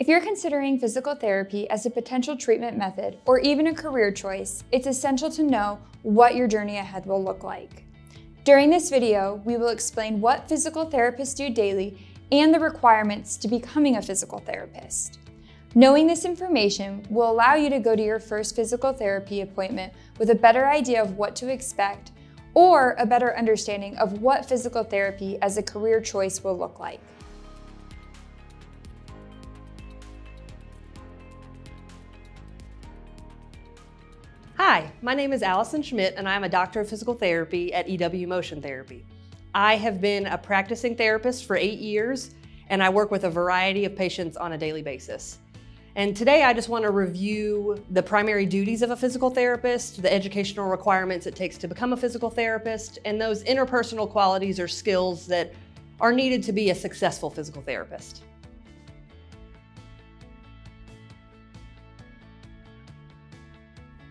If you're considering physical therapy as a potential treatment method or even a career choice, it's essential to know what your journey ahead will look like. During this video, we will explain what physical therapists do daily and the requirements to becoming a physical therapist. Knowing this information will allow you to go to your first physical therapy appointment with a better idea of what to expect or a better understanding of what physical therapy as a career choice will look like. Hi, my name is Allison Schmidt and I'm a doctor of physical therapy at EW Motion Therapy. I have been a practicing therapist for 8 years and I work with a variety of patients on a daily basis. And today I just want to review the primary duties of a physical therapist, the educational requirements it takes to become a physical therapist, and those interpersonal qualities or skills that are needed to be a successful physical therapist.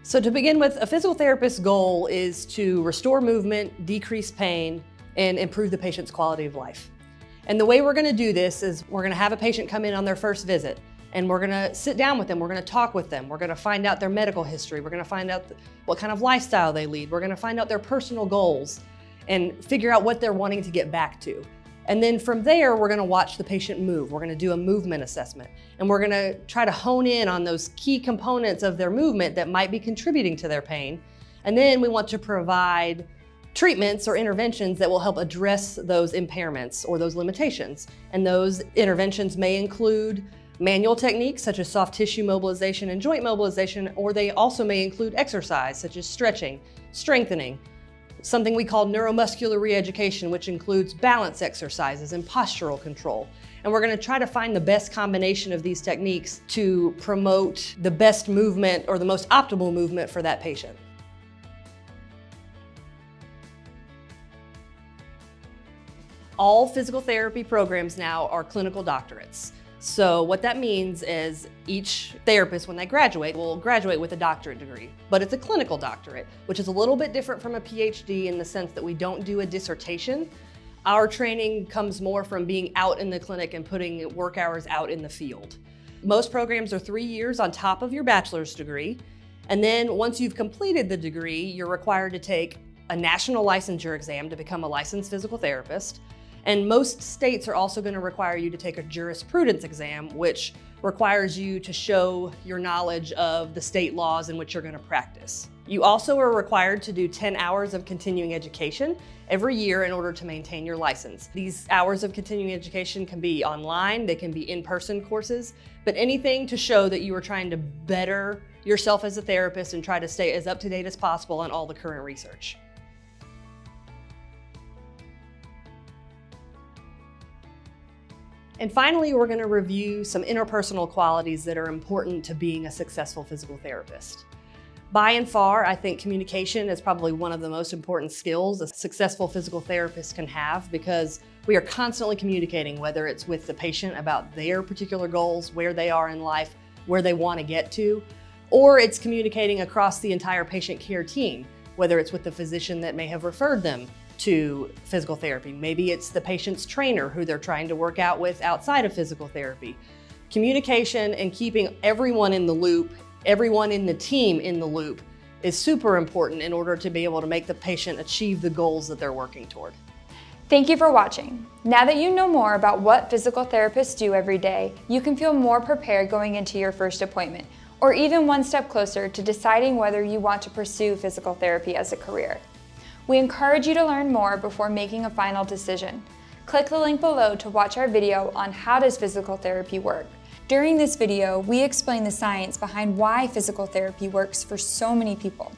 So to begin with, a physical therapist's goal is to restore movement, decrease pain, and improve the patient's quality of life. And the way we're going to do this is we're going to have a patient come in on their first visit, and we're going to sit down with them, we're going to talk with them, we're going to find out their medical history, we're going to find out what kind of lifestyle they lead, we're going to find out their personal goals, and figure out what they're wanting to get back to. And then from there, we're going to watch the patient move. We're going to do a movement assessment. And we're going to try to hone in on those key components of their movement that might be contributing to their pain. And then we want to provide treatments or interventions that will help address those impairments or those limitations. And those interventions may include manual techniques such as soft tissue mobilization and joint mobilization, or they also may include exercise such as stretching, strengthening, something we call neuromuscular re-education, which includes balance exercises and postural control. And we're going to try to find the best combination of these techniques to promote the best movement or the most optimal movement for that patient. All physical therapy programs now are clinical doctorates. So what that means is each therapist, when they graduate, will graduate with a doctorate degree, but it's a clinical doctorate, which is a little bit different from a PhD in the sense that we don't do a dissertation. Our training comes more from being out in the clinic and putting work hours out in the field. Most programs are 3 years on top of your bachelor's degree. And then once you've completed the degree, you're required to take a national licensure exam to become a licensed physical therapist. And most states are also going to require you to take a jurisprudence exam, which requires you to show your knowledge of the state laws in which you're going to practice. You also are required to do 10 hours of continuing education every year in order to maintain your license. These hours of continuing education can be online, they can be in-person courses, but anything to show that you are trying to better yourself as a therapist and try to stay as up-to-date as possible on all the current research. And finally, we're going to review some interpersonal qualities that are important to being a successful physical therapist. By and far, I think communication is probably one of the most important skills a successful physical therapist can have, because we are constantly communicating, whether it's with the patient about their particular goals, where they are in life, where they want to get to, or it's communicating across the entire patient care team, whether it's with the physician that may have referred them to physical therapy. Maybe it's the patient's trainer who they're trying to work out with outside of physical therapy. Communication and keeping everyone in the loop, everyone in the team in the loop, is super important in order to be able to make the patient achieve the goals that they're working toward. Thank you for watching. Now that you know more about what physical therapists do every day, you can feel more prepared going into your first appointment, or even one step closer to deciding whether you want to pursue physical therapy as a career. We encourage you to learn more before making a final decision. Click the link below to watch our video on how does physical therapy work. During this video, we explain the science behind why physical therapy works for so many people.